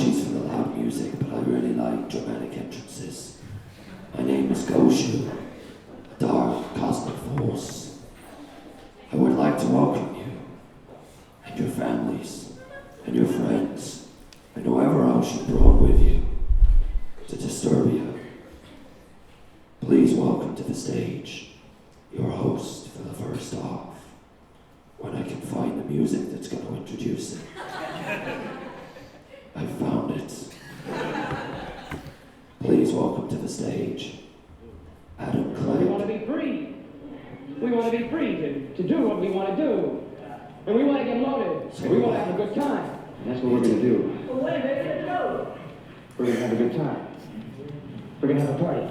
Apologies for the loud music, but I really like dramatic entrances. My name is Goshu, a dark cosmic force. I would like to welcome you, and your families, and your friends, and whoever else you brought with you, to Disturbia. Please welcome to the stage your host for the first half, when I can find the music that's going to introduce it. I found it. Please welcome to the stage, Adam Clay. We want to be free. We want to be free to do what we want to do. And we want to get loaded. And we want to have a good time. And that's what we're going to do. Well, wait a minute, let's go. We're going to have a good time. We're going to have a party.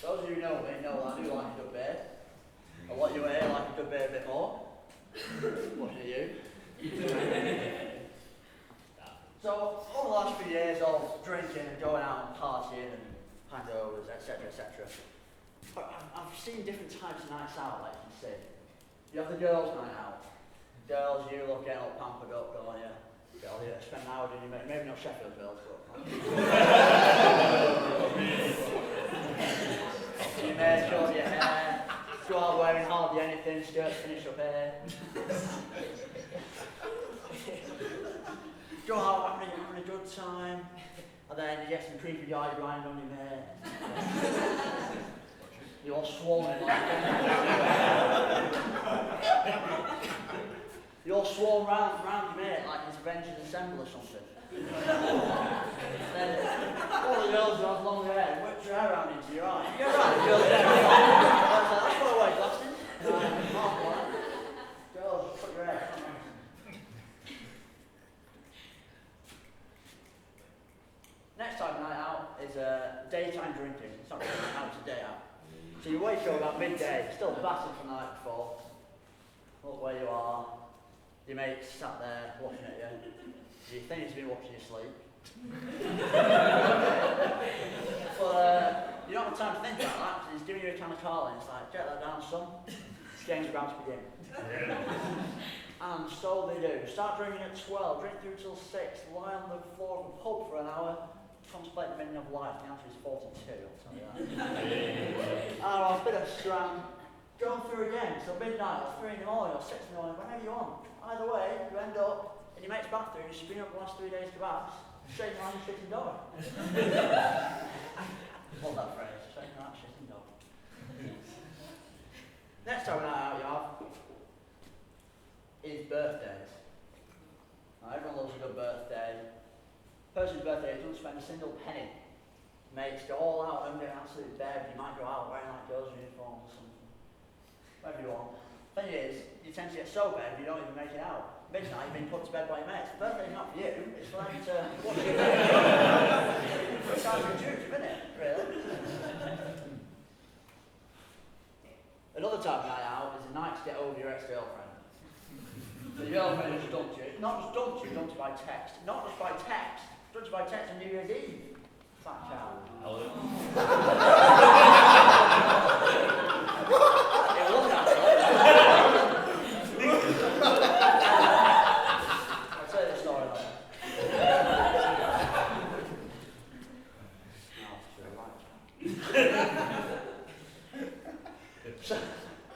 Those of you who know me know that I do like a good beer. A lot of you here like a good beer a bit more. What do you? So, over the last few years of drinking and going out and partying and handovers, etc., etc., I've seen different types of nights out, like you can see. You have the girls' night out. Girls, you look getting all pampered up, don't you? Girls, you spend an hour doing your maybe not Sheffield girls, but... You may curl your hair, go out wearing hardly anything, skirts finish up here. Go out having a good time, and then you get some creepy eye grind on your hair. You're all swollen like You're all swollen round your mate like it's Avengers Assemble or something. Then all the girls who have long hair whip your hair around into your eye. You're right, girls. That's what I wear glasses. Girls, put your hair. Next time night out is daytime drinking. It's not really night out, it's a day out. So you wake up about midday, still battered from the night before. Look where you are. Your mate's sat there watching at you. You think he's been watching you sleep. But you don't have time to think about that, because he's giving you a can of Carling. It's like, get that down, son. This game's about to begin. And so they do. Start drinking at 12, drink through till 6, lie on the floor of a pub for an hour, contemplate the meaning of life. The answer is 42, I'll tell you that. A bit of scram. Go through again till midnight, or 3 in the morning, or 6 in the morning, whenever you want. Either way, you end up in your mate's bathroom, you spin up the last 3 days kebabs, shaking around your shitting dog. Love that phrase, shaking around shitting dog. Next time night out you have is birthdays. Now, everyone loves a good birthday. Person's birthday doesn't spend a single penny. Mates go all out and get absolutely bad. You might go out wearing like girls' uniforms or something. Whatever you want. Thing is, you tend to get so bad you don't even make it out. Midnight, you've been put to bed by your mates. The birthday's not for you, it's for them to watch you. It's counterintuitive, isn't it? Really? Another type of night out is a night to get over your ex-girlfriend. So your girlfriend has dumped you. Not just dumped you by text. Not just by text. Dumped you by text on New Year's Eve. Fat child. Hello.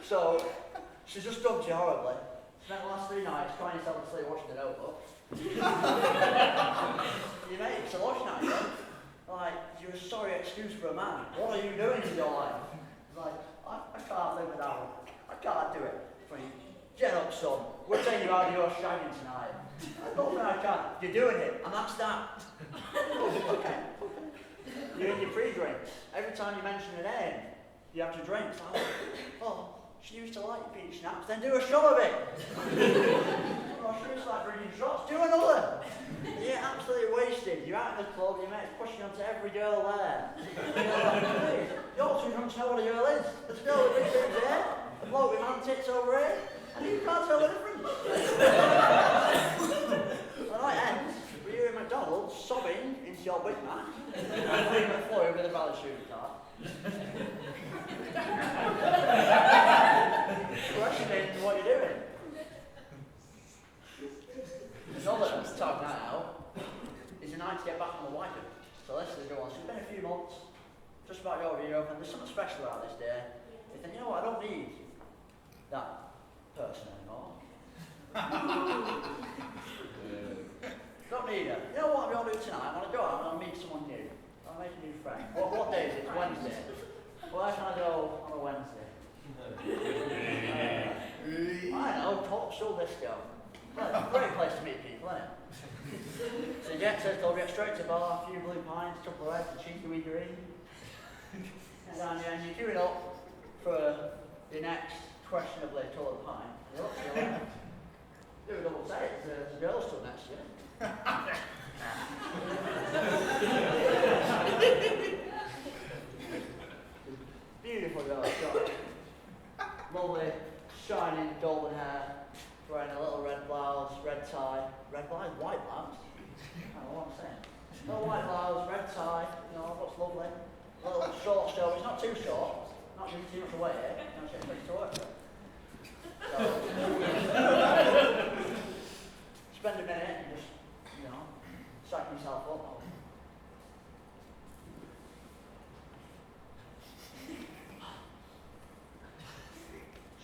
So, she's just dumped you horribly. Spent the last 3 nights crying yourself to sleep watching The Notebook. Your mates are watching at you. Like, you're a sorry excuse for a man. What are you doing with your life? It's like, I can't live without it. I can't do it. Get up, son. We're taking you out of your shagging tonight. I don't think I can. You're doing it, and that's that. Okay. You and your pre-drinks. Every time you mention a name, you have to drink. It's like, oh, she used to like peach schnapps, then do a shot of it. Oh, she used to like drinking shots, do another. You're absolutely wasted. You're out in the club, your mate's pushing onto every girl there. You're too drunk to know what a girl is. There's a girl with big boobs here, a bloke with antics over here, and you can't tell the difference. The night ends with you in McDonald's sobbing into your Big Mac, and leaving the floor with a valid shooting card. Questioning what you're doing. Another type night out is a night to get back on the wagon. So let's go on. So it's been a few months, just about over Europe, and there's something special about this day. You think, you know what, I don't need that person anymore. Don't need her. You know what I'm going to do tonight? I'm going to go out and I'll meet someone new. I'll make a new friend. What day is it? It's Wednesday. Where can I go on a Wednesday? I know, Topsail Disco. Well, great place to meet people, isn't it? So you get to the club, get straight to the bar, a few blue pints, a couple of reds, a cheeky wee green. And down the end, you're queuing up for the next questionably coloured pint. You look to your left. Do a double take, there's a girl stood next to you. Beautiful girl, got lovely, shining, golden hair, wearing a little red blouse, red tie, white blouse? I don't know what I'm saying. Little white blouse, red tie, you know, what's lovely. Little short show, it's not too short, not giving too much away here, not getting pretty to work with. So, spend a minute and just, you know, psych yourself up.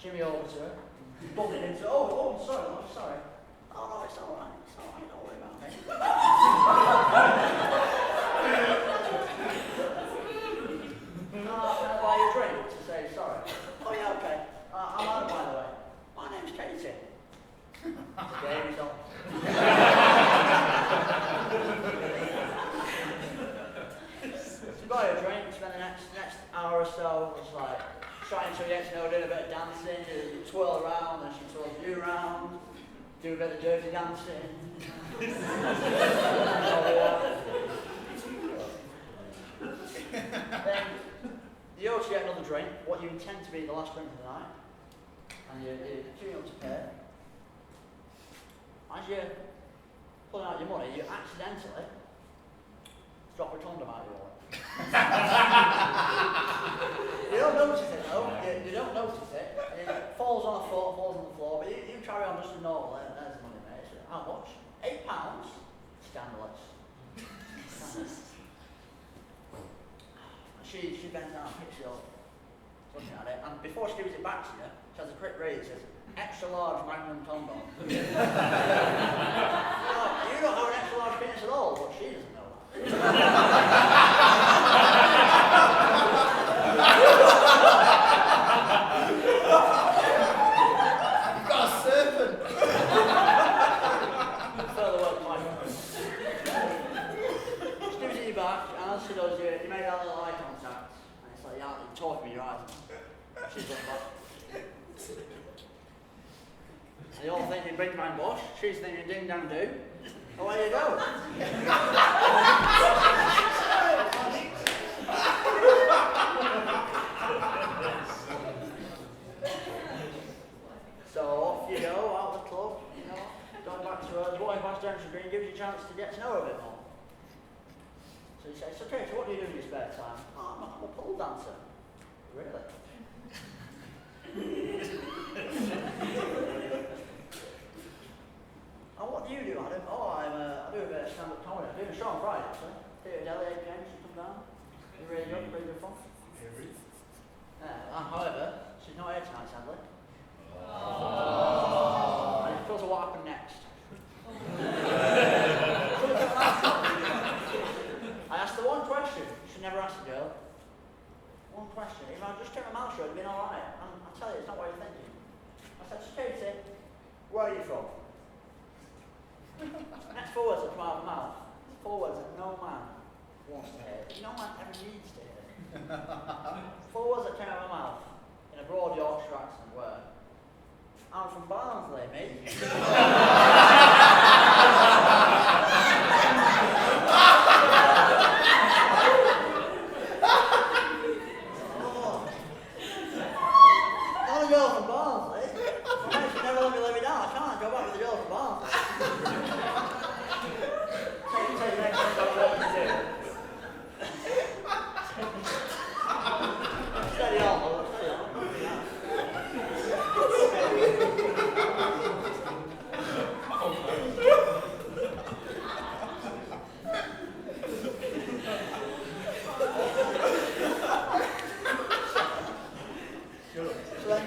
Shimmy over to her, bump it into her. Oh, sorry. Oh, no, it's alright, don't worry about me. No, can I buy you a drink to say sorry? Oh, yeah, okay. I'm Adam, by the way. My name's Katie. Okay, he's on. So buy you a drink, spend the next hour or so, just like, trying to get to know her, doing a bit of dancing, you twirl around, and she twirls you around, do a bit of dirty dancing. Then you also get another drink, what you intend to be the last drink of the night, and you're queuing up to pay. As you're pulling out your money, you accidentally drop a condom out of your wallet. You don't notice it though, you don't notice it. It falls on the floor, but you carry on just as normal, and there's the money, mate. So how much? £8? Scandalous. She bends down, picks it up, looking at it, and before she gives it back to you, she has a quick read, it says, extra large magnum condom. You don't have an extra large penis at all, but she doesn't know that. Talking with your eyes. She's looking back. And you're all thinking Big Man Bush, she's thinking Ding Dang Do. Away you go. So off you go, out the club, you know, going back to her, walking past Dentistry Green gives you a chance to get to know her a bit more. So you say, so Kate, what do you do in your spare time? Oh, I'm a pole dancer. Really? And what do you do, Adam? Oh, I do a bit of stand-up comedy. I'm doing a show on Friday, actually. Theatre Deli, 8 p.m. She come down. It's really good fun. However, she's not here tonight, sadly. Oh. And it's because of what happened next. I asked her one question. She never asked the girl. One question. If I just kept my mouth shut, it'd been alright. And I tell you, it's not what you're thinking. I said, Katie, where are you from? Next 4 words that come out of my mouth. 4 words that no man wants to hear, no one ever needs to hear. 4 words that came out of my mouth in a broad Yorkshire accent were, I'm from Barnsley, mate.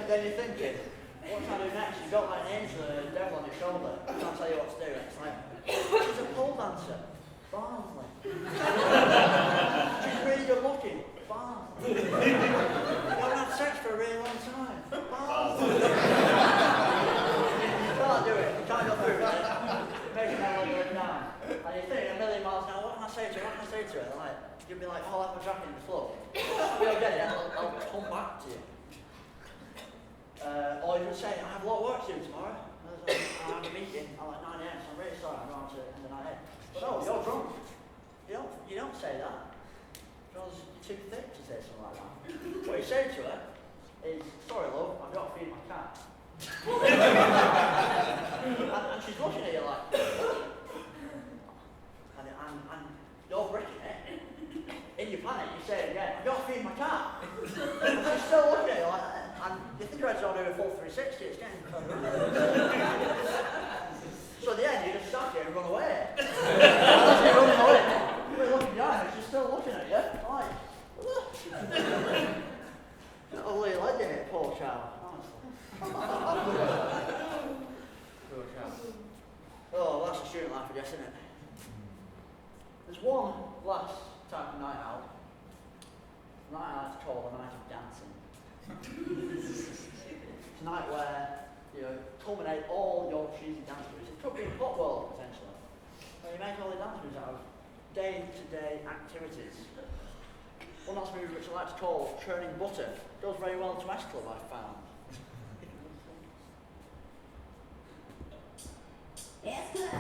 Then you're thinking, what can I do next? You've got like an angel and a devil on your shoulder. I can't tell you what to do. It's like, she's a pole dancer. Barnsley. She's really good looking. Barnsley. You haven't had sex for a really long time. Barnsley. You can't do it. You can't go through it. It makes you want to go down. And you think a million miles an hour, what can I say to her? What can I say to her? Like, you'll be like, oh, I'll have my jacket in the floor. You'll get it. I'll come back to you. Or you could say, I have a lot of work to do tomorrow. I have a meeting at like 9 a.m, so I'm really sorry I'm going to end the night. But no, you're drunk. You don't say that. Because you're too thick to say something like that. What you say to her is, sorry love, I've got to feed my cat. and she's looking at you like, and you're breaking it. In your panic, you say it again, I've got to feed my cat. And she's still looking at you like that. And you think you're ready to do a full 360, it's getting so at the end, you just stop here and run away. As you're running away, you're looking behind her, she's still looking at you, like, oh, you like it, poor child, honestly. Poor child. Oh, that's a student life, I guess, isn't it? There's one last type of night out. Night out is called a night of dancing. It's a night where culminate all your cheesy dance moves. It could be a pop world potentially. Where you make all the dance moves out of day-to-day activities. One dance move which I like to call churning butter goes very well to S Club, I've found. S Club.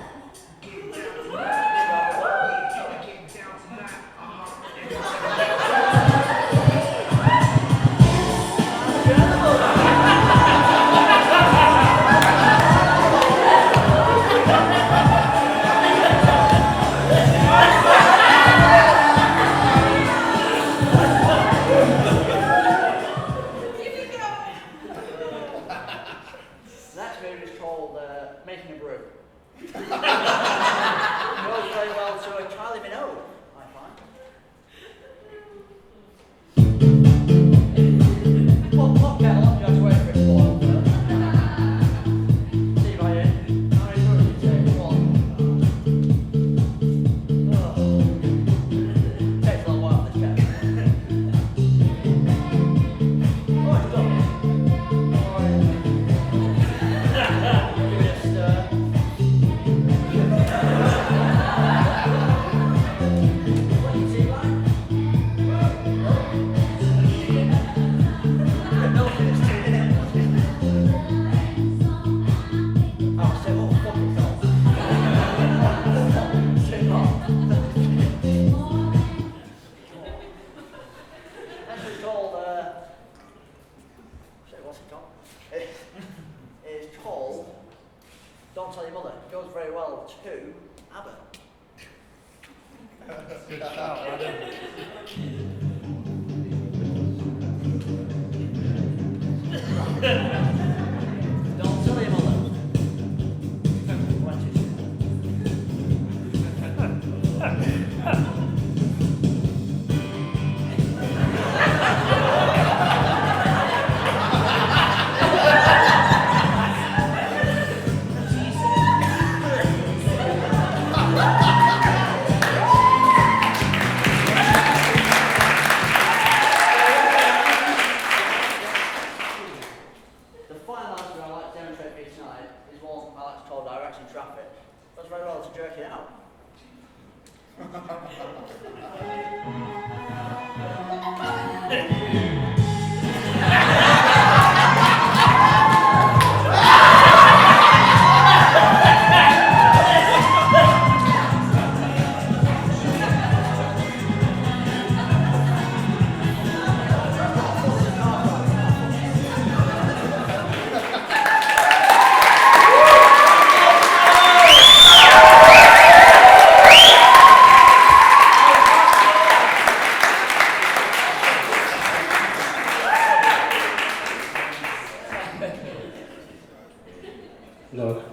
Hello.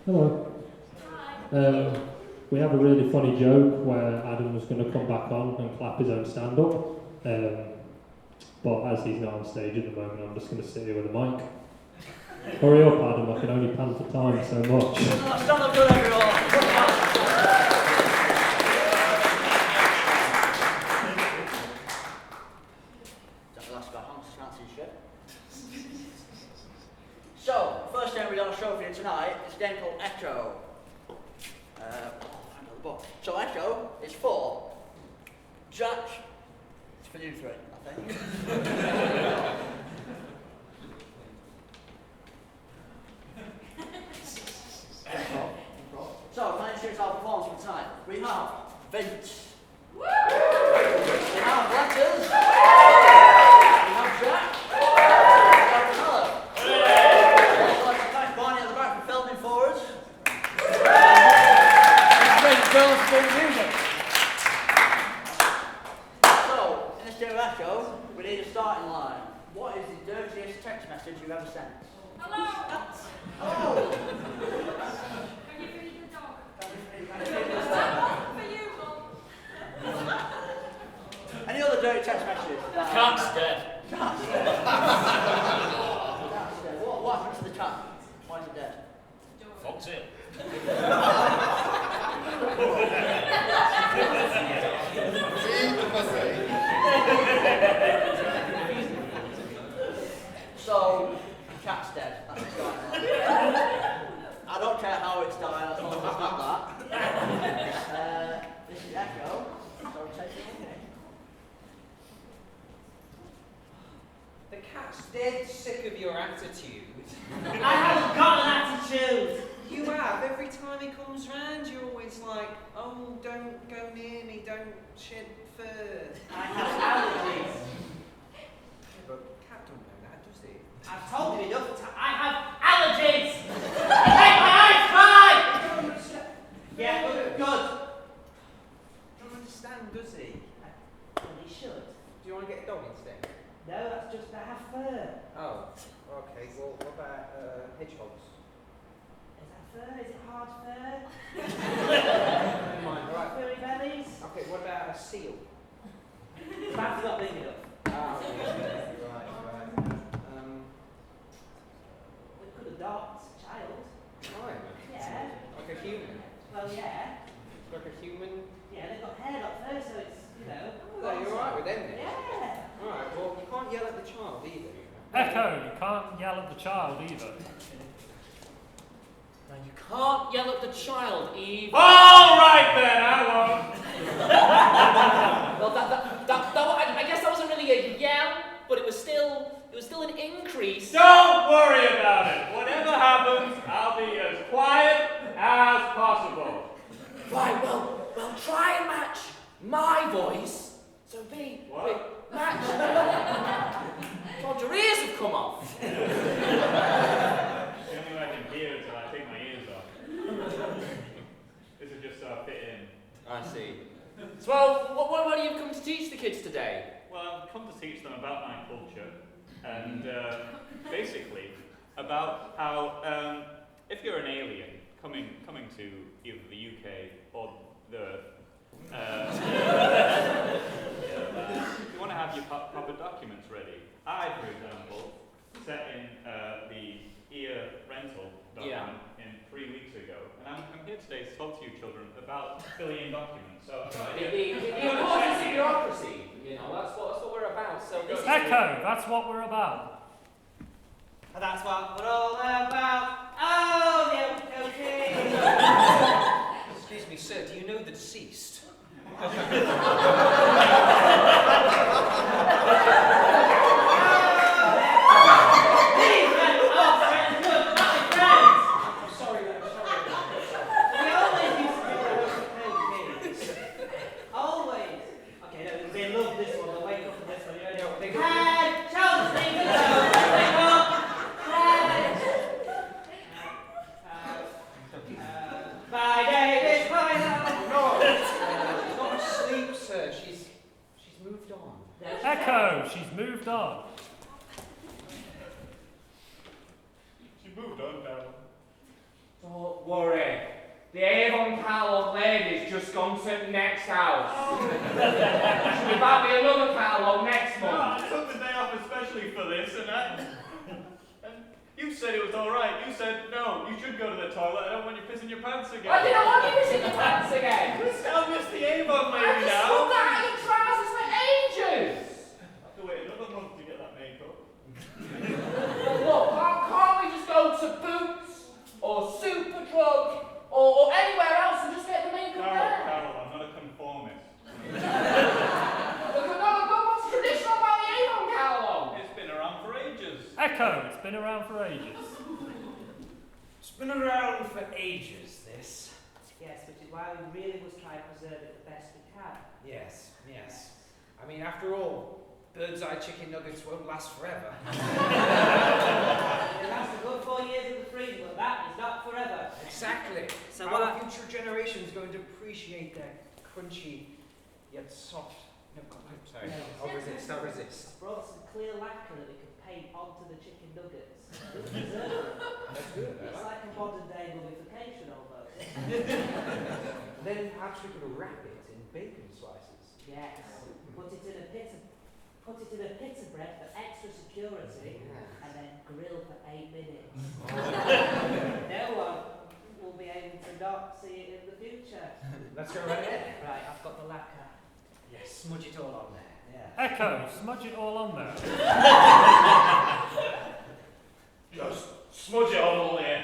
Hello. We have a really funny joke where Adam was going to come back on and clap his own stand-up, but as he's not on stage at the moment, I'm just going to sit here with a mic. Hurry up, Adam, I can only pan for time so much. Stand up good, everyone. That's the last about Hans, can't see shit. So, first game we've got a show for you tonight is a game called Echo. Find the book. So Echo is for Jack. It's for you three, I think. So, can I introduce our performance for tonight? We have Vince. We have Letters. We have Jack. We have Callum. I'd like to thank Barney at the back for filming for us. Great girls doing music. So, in this game of Echo, we need a starting line. What is the dirtiest text message you've ever sent? Hello! Oh! Can you feed the dog? Any For you, Mum. other dirty text messages? Cat's dead. Cat's dead. What happened to the cat? Why is it dead? Fox it. So, cat's dead. That's the starting line. I don't care how it's dying, as long as it's not that. This is Echo. So take it away. The cat's dead sick of your attitude. I haven't got an attitude. You have. Every time he comes round, you're always like, oh, don't go near me, don't shed fur. I have allergies. Yeah, but cat don't know that, does he? I've told you enough times. I have allergies. Make my eyes cry. Yeah, good. Don't understand, does he? Well, he should. Do you want to get a dog instead? No, that's just I have fur. Oh, okay. Well, what about hedgehogs? Is that fur? Is it hard fur? Never mind. All right. Furry bellies? Okay. What about a seal? That's not big enough. Ah, okay. Right. We could adopt a child. Right. Yeah. Like a human. Well, yeah. Like a human. Yeah, they've got hair up there, so it's, you know. Oh, you're alright with them then? Yeah. Alright, well, you can't yell at the child either, you know. Echo, you can't yell at the child either. Now you can't yell at the child, Eve. All right then, I won't. Well, I guess that wasn't really a yell, but it was still an increase. Don't worry about it. Whatever happens, I'll be as quiet as possible. Right, well, try and match my voice. So match. God, your ears have come off. The only way I can hear is that I take my ears off. This will just fit in. I see. So, well, what do you come to teach the kids today? Well, I've come to teach them about my culture and basically about how if you're an alien coming to either the UK or the you want to have your proper documents ready. I, for example, set in the ear rental document in 3 weeks ago, and I'm here today to talk to you children about filling in documents. So The importance of bureaucracy, you know, that's what we're about. So this Echo, that's what we're about. And that's what we're all about. Oh, the okay. Excuse me, sir, do you know the deceased? Echo, she's moved on. She moved on now. Don't worry. The Avon catalogue lady's just gone to the next house. She'll be back with another catalogue next No, month. I took the day off especially for this, and you said it was alright. You said, no, you should go to the toilet. I don't want you pissing your pants again. I didn't want you pissing your pants again. I'll miss the Avon lady I just now. pulled that out of your trousers for ages. I have to wait another month to get that makeup. Look, can't we just go to Boots or Superdrug or anywhere else and just get the makeup there? Carol, I'm not a conformist. Look, what's traditional about the Avon catalogue? It's been around for ages. Echo, it's been around for ages. It's been around for ages, this. Yes, which is why we really must try and preserve it the best we can. Yes. I mean, after all, bird's eye chicken nuggets won't last forever. It lasts a good 4 years in the freezer, but that is not forever. Exactly. So Our what- future generations going to appreciate their crunchy yet soft. No, I'm sorry. I'll resist. I brought some clear lacquer that we can paint onto the chicken nuggets. To preserve them. That's good. It's like a modern day mummification almost. Then perhaps we could wrap it in bacon slices. Yes. Put it in a pita bread for extra security, and then grill for 8 minutes. No one will be able to not see it in the future. Let's go right ahead. Right, I've got the lacquer. Yes, smudge it all on there. Yeah. Echo, smudge it all on there. Just smudge it on all there.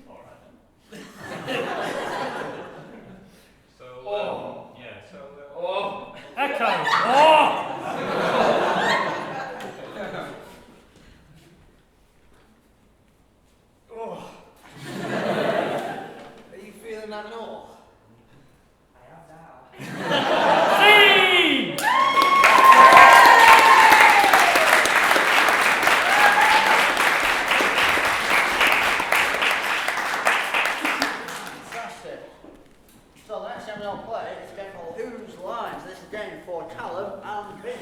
Alright. So, Echo, oh! Are you feeling that at all? I have now. Scene! Fantastic. So the next game we'll play is a game called Whose Lines. This is a game for Callum and Vince.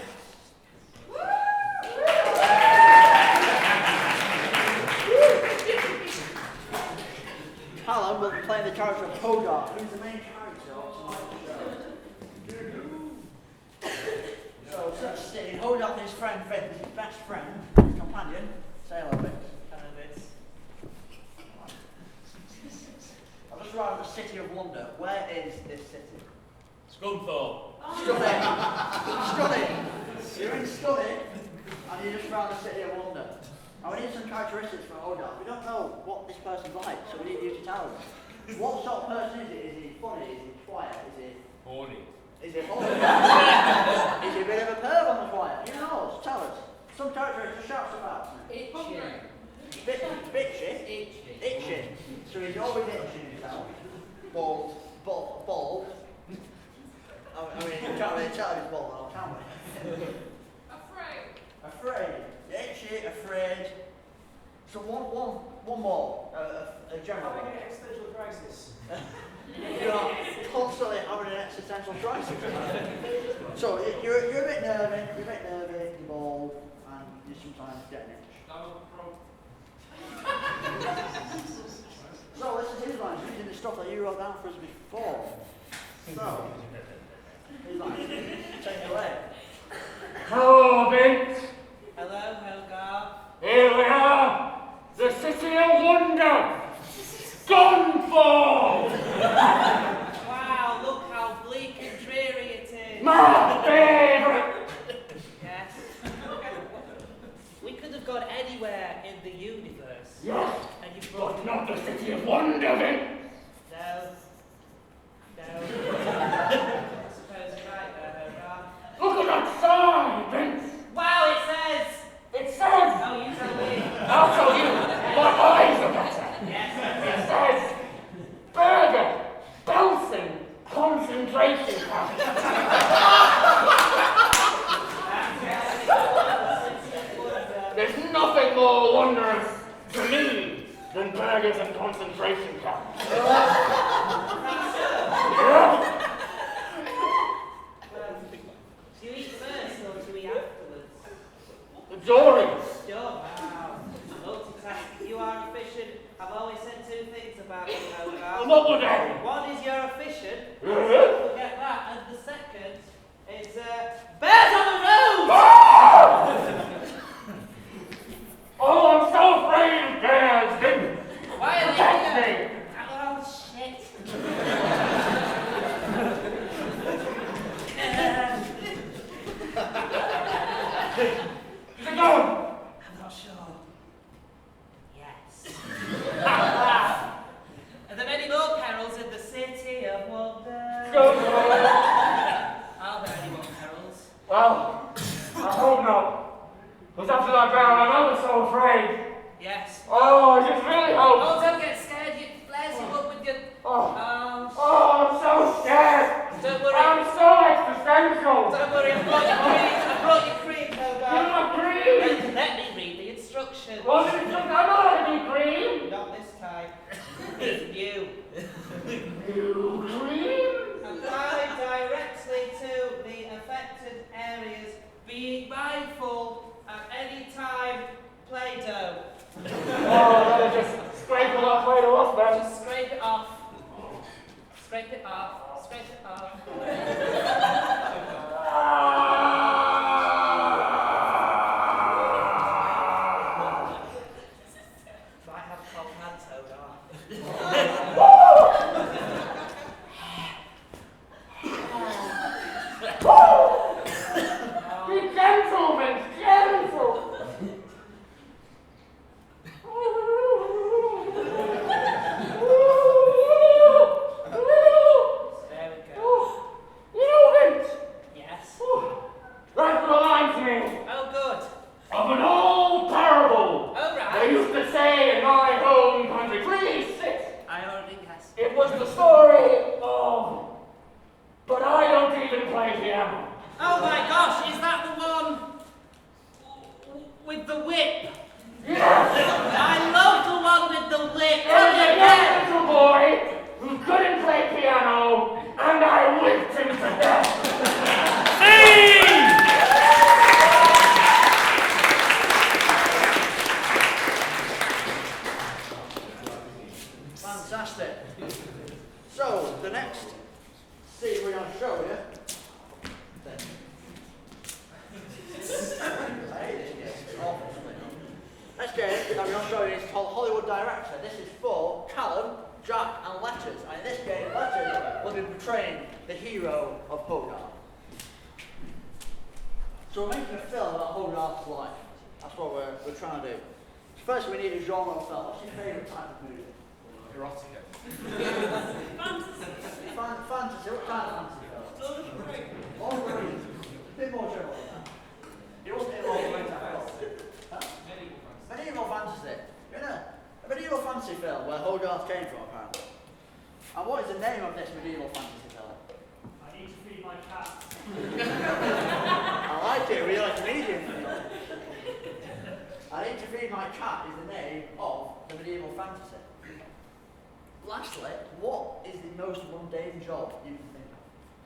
Callum will be playing the character of Hodar, who's the main character of tonight's show. So such sitting, Hodar and his friend Vince, his best friend, his companion. Say hello, Vince. Hello, Vince. I've just arrived at the City of Wonder. Where is this city? Scunthorpe. Stunning. You're in Stunning, and you're just around the City of Wonder. Now we need some characteristics for Hodar. We don't know what this person's like, so we need you to tell us. What sort of person is it? Is he funny? Is he quiet? Is he... Horny. Is he horny? Is he a bit of a perv on the quiet? Who knows? Tell us. Some characteristics, shout some out. Itchy. Bitchy? Itchy. So he's always itching himself. Bald. I mean, you can't really tell if he's bald, can we? Afraid. Itchy, afraid. So one more. A general one. Having an existential crisis. You're constantly having an existential crisis. So you're a bit nervy, you're bald, and you sometimes get an itch. So this is his lines, using the stuff that you wrote down for us before. So, his lines. Take it away. Hello, Vince. Hello, Helga. Here we are. The City of Wonder. Gone for. Wow, look how bleak and dreary it is. My favourite. Yes. We could have gone anywhere in the universe. Yes, And you brought but not the City of Wonder, Vince. No. I suppose you're right there, Helga. Look at that sign, Vince. Wow, it says. It says. Oh, you tell me. I'll tell you. My eyes are better. Yes. It says burger, bouncing, concentration camp. There's nothing more wondrous to me than burgers and concentration camps. Yeah. Do you eat first or Is it gone? I'm not sure. Yes. Are there any more perils in the city of wonder? Are there any more perils? Well, I hope not. Because after that battle, I'm ever so afraid. Yes. Oh, I just really hope. Oh, don't get scared. You flares you up with your... Oh, I'm so scared. Don't worry. I'm so existential. Don't worry, I brought you cream, no doubt. You want cream? Let me read the instructions. What is it? I know how to do cream. Not this time. It's new. You cream? Apply directly to the affected areas, being mindful at any time. Play-Doh. Oh, just scrape it off right off then. Just scrape it off. Scrape it off. Scrape it off. Might have cold hands, Be gentle, Vince, gentle. There we go. You know, Vince. Yes. That reminds me Oh, good. of an old parable. Oh, right. They used to say in my home country, please sit. I already guessed. It was the story of, but I don't even play piano. Oh my gosh, is that the one with the whip? Yes! I love the one with the whip. There was a young little boy who couldn't play piano, and I whipped him to death. Fantastic. So, the next scene we're going to show you. Next game I'm going to show you is called Hollywood Director. This is for Callum, Jack, and Letters. And in this game, Letters will be portraying the hero of Hogarth. So we're making a film about Hogarth's life. That's what we're trying to do. First, we need a genre of film. What's your favourite type of movie? Erotica. Fantasy. Fantasy. What kind of fantasy film? Lord of the Rings. Lord of the Rings. A bit more general than that. It wasn't in Lord of the Rings at all. Huh? Medieval fantasy. You know, a medieval fantasy film where Hogarth came from, apparently. And what is the name of this medieval fantasy film? I need to feed my cat. I like it. We're like a comedian. I Need to Feed My Cat is the name of the medieval fantasy. Lastly, what is the most mundane job you can think of?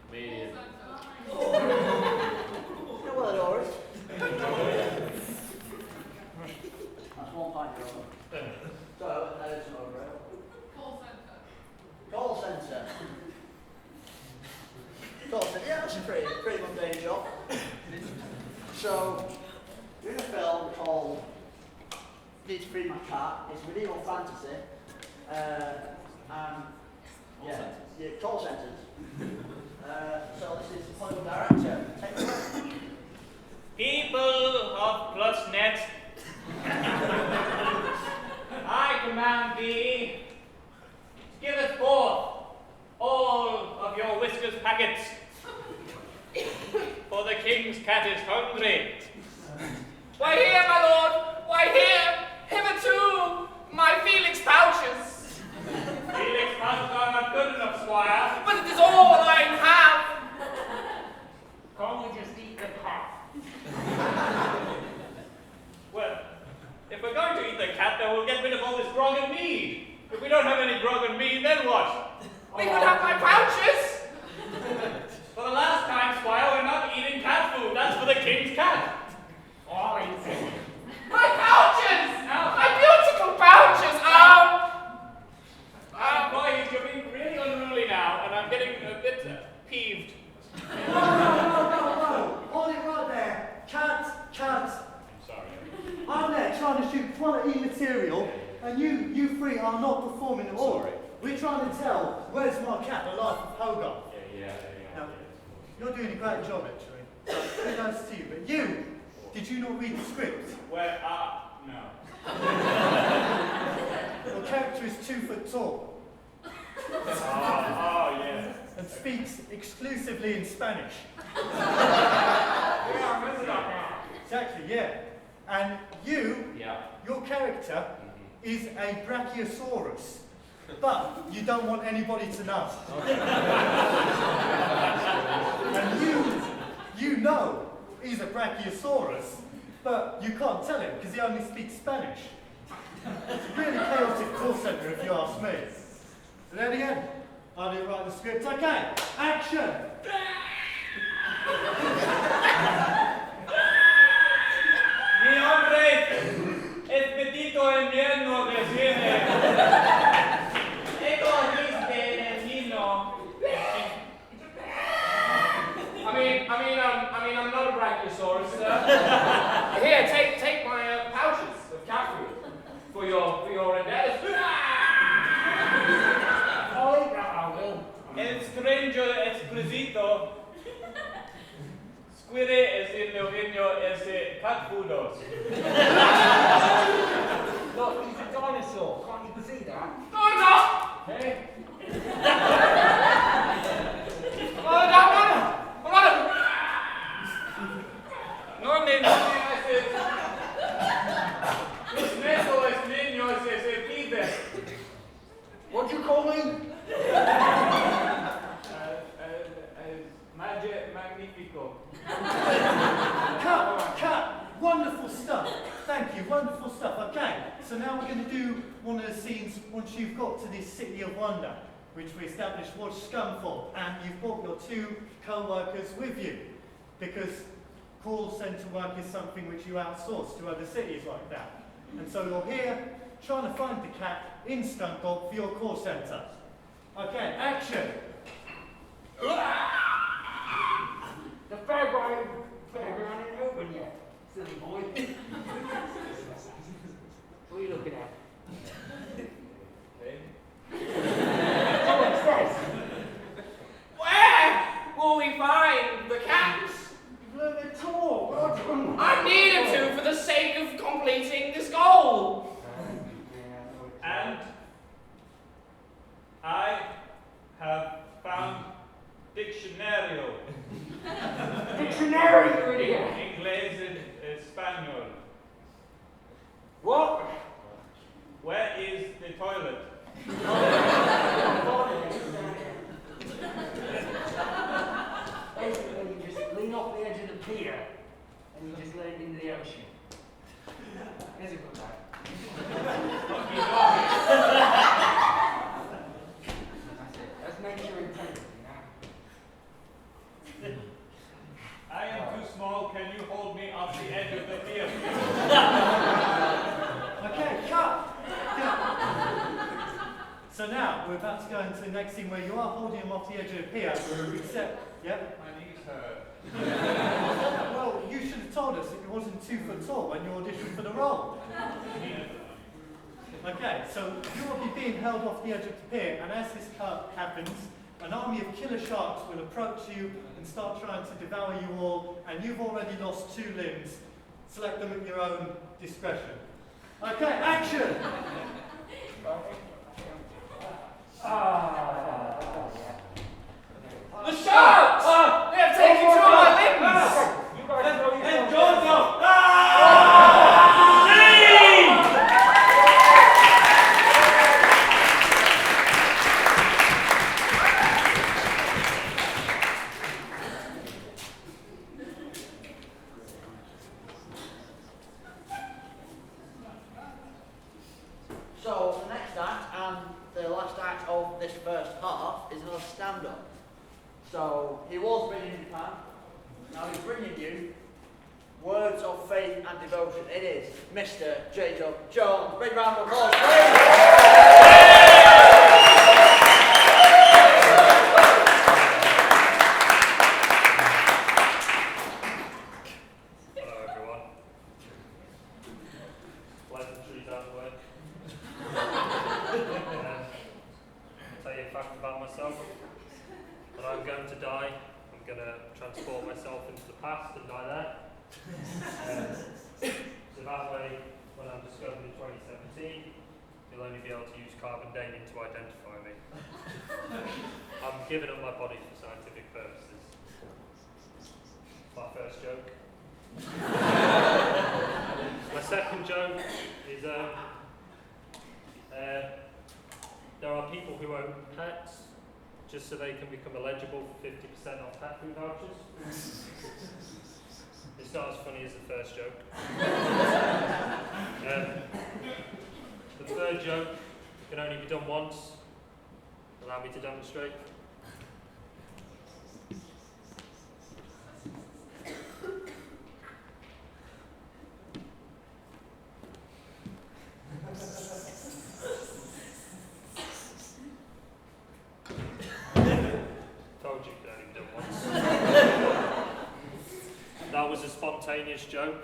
Comedian. You know what the door is? That's 1 point you're over. So, that is over it. Call centre. Call centre. Call centre, yeah, that's a pretty mundane job. So, we're in a film called Need to Feed My Cat. It's medieval fantasy. Call centres. So this is the Hollywood director. Take it away. People of Plusnet, I command thee to give us forth all of your whiskers packets, for the king's cat is hungry. Why here, my lord? Why here? Hitherto, my Felix pouches. Felix pouches are not good enough, squire. But it is all I have. Can't we just eat the cat? Well, if we're going to eat the cat, then we'll get rid of all this grog and mead. If we don't have any grog and mead, then what? We could have my pouches. For the last time, squire, we're not eating cat food. That's for the king's cat. All easy. My pouches! My beautiful pouches! Boys, you're being really unruly now, and I'm getting a bit peeved. No. Hold it right there. Can't. I'm sorry. I'm there trying to shoot quality material, and you three are not performing at all. Sorry. We're trying to tell Where's My Cat, the life of Hogarth. Yeah. Now, you're doing a great job, actually. Kudos to you. But did you not read the script? Well, no. Your character is 2 foot tall Oh, yeah. and speaks exclusively in Spanish. Exactly, yeah. And your character is a brachiosaurus, but you don't want anybody to know. And you know he's a brachiosaurus, but you can't tell him because he only speaks Spanish. It's a really chaotic call centre if you ask me. So there again, I didn't write the script. Okay, action! Mi nombre es Petito Invierno de Cine. Ego viste el Nino. I'm not a brachiosaurus, sir. Here, take my pouches of cat food for your endeavors. Oh, I will. El stranger exquisito. Squire es el niño es cat foodos. Look, he's a dinosaur. Can't you see that? No, I'm not. Hey. No, niño, mis métodos niños es el pibe. What'd you call me? Magnifico. Cut! Wonderful stuff. Thank you, wonderful stuff. Okay, so now we're going to do one of the scenes once you've got to this city of wonder, which we established was Scunthorpe, and you've brought your 2 co-workers with you, because call centre work is something which you outsource to other cities like that. And so you're here trying to find the cat in Scunthorpe for your call centre. Okay, action! The fairground ain't open yet, silly boy. What are you looking at? Someone says. Where will we find the cats? Learn to talk. I needed to for the sake of completing this goal. And I have found diccionario. Dictionary, you idiot. Inglés and Espanol. What? Where is the toilet? Basically, you just lean off the edge of the pier and you just let it into the ocean. Here's a good guy. That's nature intended, you know? I am too small. Can you hold me off the edge of the pier? Okay, cut! So now, we're about to go into the next scene where you are holding him off the edge of the pier, except, yep. My knees hurt. Well, you should have told us that you wasn't 2 foot tall when you auditioned for the role. Okay, so you will be being held off the edge of the pier, and as this cut happens, an army of killer sharks will approach you and start trying to devour you all, and you've already lost 2 limbs. Select them at your own discretion. Okay, action! The sharks! They have taken 2 of my limbs! You guys throw your And Jojo! So the next act and the last act of this first half is another stand-up. So he was bringing you Japan, now he's bringing you words of faith and devotion. It is Mr. Jacob Jones. Big round of applause, please. Hello everyone. Pleasantries out the way. I'll tell you a fact about myself. That I'm going to die. I'm going to transport myself into the past and die there. will only be able to use carbon dating to identify me. I'm giving up my body for scientific purposes. My first joke. My second joke is there are people who own pets just so they can become eligible for 50% off pet food vouchers. It's not as funny as the first joke. The third joke can only be done once. Allow me to demonstrate. Told you it could only be done once. That was a spontaneous joke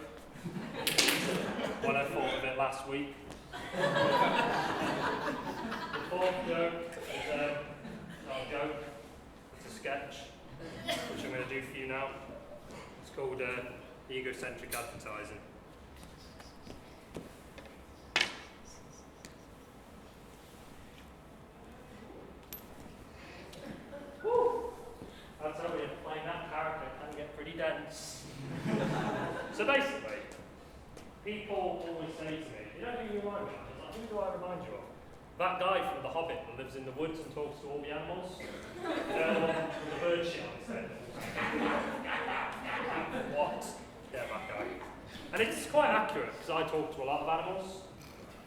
when I thought of it last week. The fourth joke is not a joke, it's a sketch, which I'm going to do for you now. It's called Egocentric Advertising. I'll tell you, playing that character can get pretty dense. So basically, people always say to me, you know who you remind me of? I was like, who do I remind you of? That guy from The Hobbit that lives in the woods and talks to all the animals. The one from the bird shit on his head. What? Yeah, that guy. And it's quite accurate, because I talk to a lot of animals.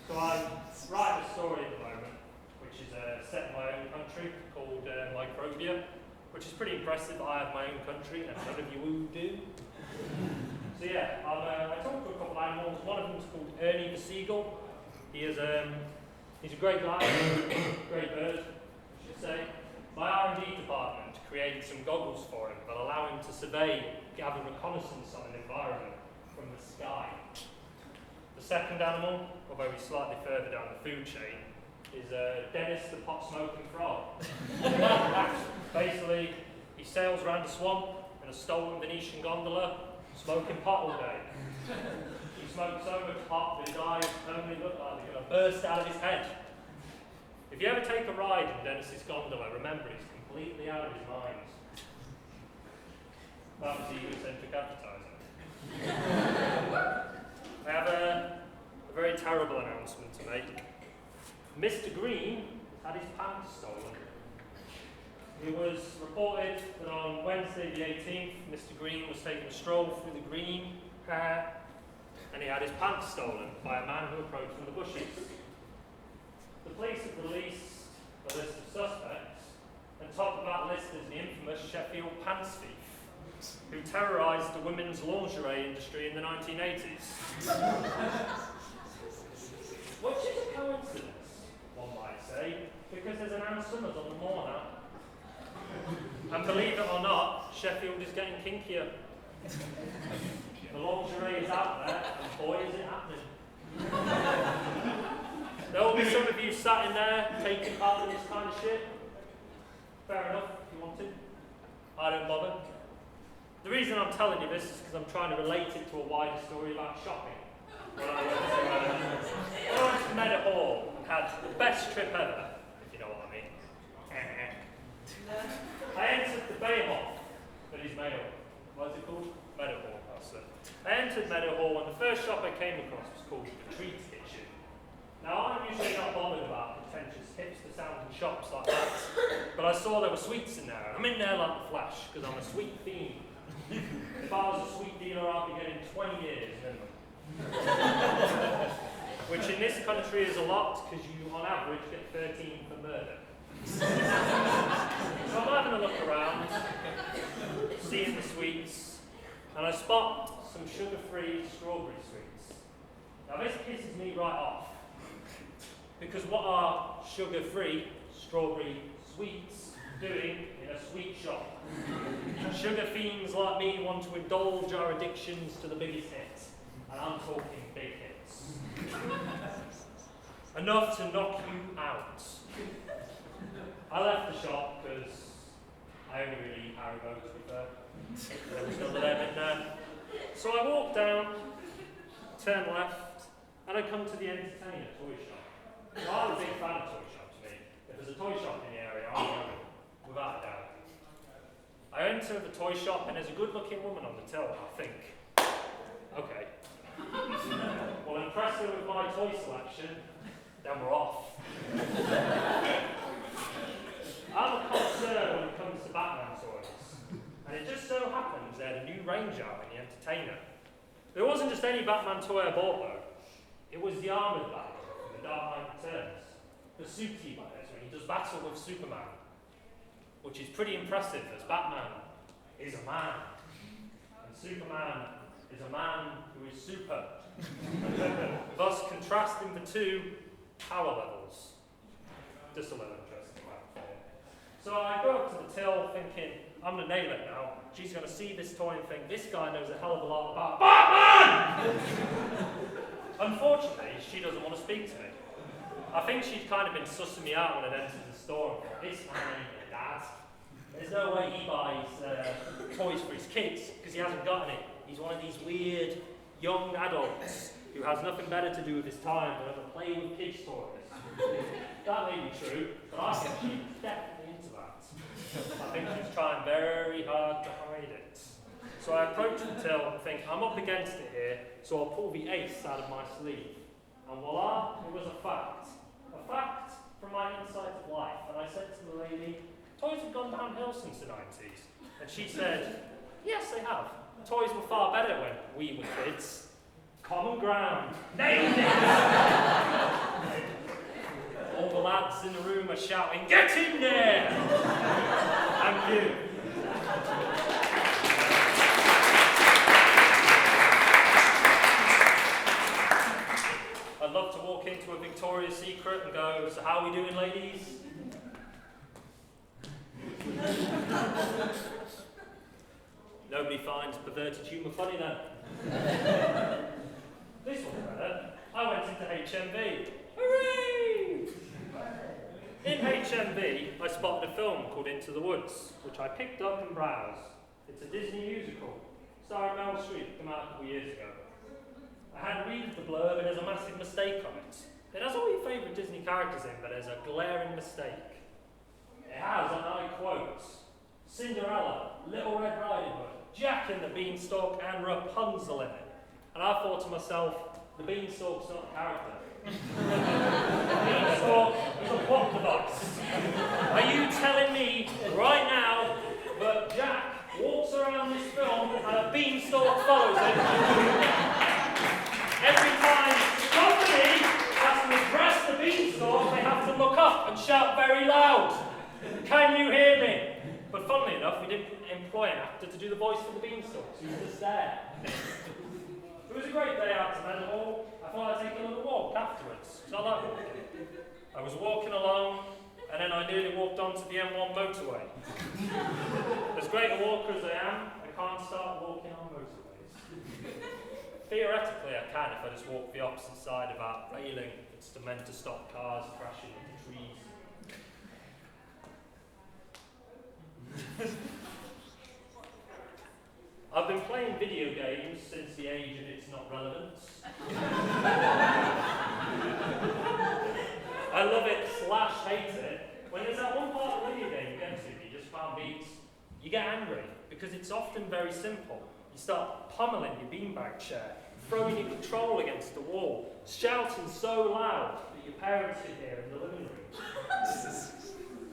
So I write a story at the moment, which is set in my own country, called Microbia, which is pretty impressive. I have my own country, and none of you do. So yeah, I talked to a couple of animals. One of them is called Ernie the Seagull. He's a great guy, great bird, I should say. My R&D department created some goggles for him that allow him to survey, gather reconnaissance on an environment from the sky. The second animal, although he's slightly further down the food chain, is Dennis the pot-smoking frog. Basically, he sails around a swamp in a stolen Venetian gondola, smoking pot all day. He smokes so much pot that his eyes only look like they're going to burst out of his head. If you ever take a ride in Dennis's gondola, remember he's completely out of his mind. That was egocentric advertising. I have a very terrible announcement to make. Mr. Green had his pants stolen. It was reported that on Wednesday the 18th, Mr. Green was taking a stroll through the green, and he had his pants stolen by a man who approached from the bushes. The police have released a list of suspects, and top of that list is the infamous Sheffield pants thief, who terrorised the women's lingerie industry in the 1980s. Which is a coincidence, one might say, because there's an Ann Summers on the Moor. And believe it or not, Sheffield is getting kinkier. The lingerie is out there, and boy is it happening. There will be some of you sat in there taking part in this kind of shit. Fair enough, if you want to. I don't bother. The reason I'm telling you this is because I'm trying to relate it to a wider story about shopping. When I went to Meadow Hall and had the best trip ever, if you know what I mean. I entered the Bayhawk that is Meadow. What is it called? Meadow Hall, that's it. I entered Meadow Hall and the first shop I came across was called the Treat Kitchen. Now I'm usually not bothered about pretentious hipster sounding shops like that, but I saw there were sweets in there, and I'm in there like the Flash, because I'm a sweet fiend. If I was a sweet dealer, I'd be getting 20 years minimum. Which in this country is a lot, because you on average get 13 for murder. So I'm having a look around, seeing the sweets, and I spot some sugar-free strawberry sweets. Now this pisses me right off, because what are sugar-free strawberry sweets doing in a sweet shop? Sugar fiends like me want to indulge our addictions to the biggest hits, and I'm talking big hits. Enough to knock you out. I left the shop because I only really eat Haribo, to be fair. There was none of them in there. So I walked down, turned left, and I come to the entertainer toy shop. So I'm a big fan of toy shops, me. If there's a toy shop in the area, I'm going, without a doubt. I enter the toy shop and there's a good-looking woman on the till. I think, okay. Well, impress her with my toy selection, then we're off. I'm a connoisseur when it comes to Batman toys, and it just so happens they had a new range out in the Entertainer. It wasn't just any Batman toy I bought though. It was the armoured Batman from The Dark Knight Returns. The suit he wears when he does battle with Superman. Which is pretty impressive as Batman is a man. And Superman is a man who is super. Thus contrasting the two power levels. Just a little interesting fact for you. So I go up to the till thinking, I'm going to nail it now. She's going to see this toy and think, this guy knows a hell of a lot about Batman! Unfortunately, she doesn't want to speak to me. I think she'd kind of been sussing me out when I entered the store. This man ain't a dad. There's no way he buys toys for his kids, because he hasn't got any. He's one of these weird, young adults who has nothing better to do with his time than to play with kids' toys. That may be true, but I think she's definitely into that. I think she's trying very hard to hide it. So I approach the till and think, I'm up against it here, so I'll pull the ace out of my sleeve. And voila, it was a fact. A fact from my insight of life. And I said to the lady, toys have gone downhill since the 90s. And she said, yes, they have. Toys were far better when we were kids. Common ground. Nailed it! All the lads in the room are shouting, get in there! Thank you. I'd love to walk into a Victoria's Secret and go, so how are we doing, ladies? Nobody finds perverted humour funny then. This one's better. I went into HMV. Hooray! In HMV, I spotted a film called Into the Woods, which I picked up and browsed. It's a Disney musical, starring Meryl Streep, came out a couple years ago. I had to read the blurb and there's a massive mistake on it. It has all your favourite Disney characters in, but there's a glaring mistake. It has, and I quote, Cinderella, Little Red Riding Hood, Jack and the Beanstalk, and Rapunzel in it. And I thought to myself, the Beanstalk's not a character. The Beanstalk is a plot device. Are you telling me right now that Jack walks around this film and a Beanstalk follows him? Every time somebody has to address the Beanstalk, they have to look up and shout very loud. Can you hear me? But funnily enough, we didn't employ an actor to do the voice for the Beanstalk, so he was just there. It was a great day out to Meadowhall. I thought I'd take a little walk afterwards, because I like walking. I was walking along, and then I nearly walked onto the M1 motorway. As great a walker as I am, I can't start walking on motorways. Theoretically, I can if I just walk the opposite side of that railing that's meant to stop cars crashing into trees. I've been playing video games since the age of its not relevance. I love it / hate it. When there's that one part of the video game you get to, you just can't beat, you get angry, because it's often very simple. You start pummeling your beanbag chair, throwing your control against the wall, shouting so loud that your parents can hear in the living room.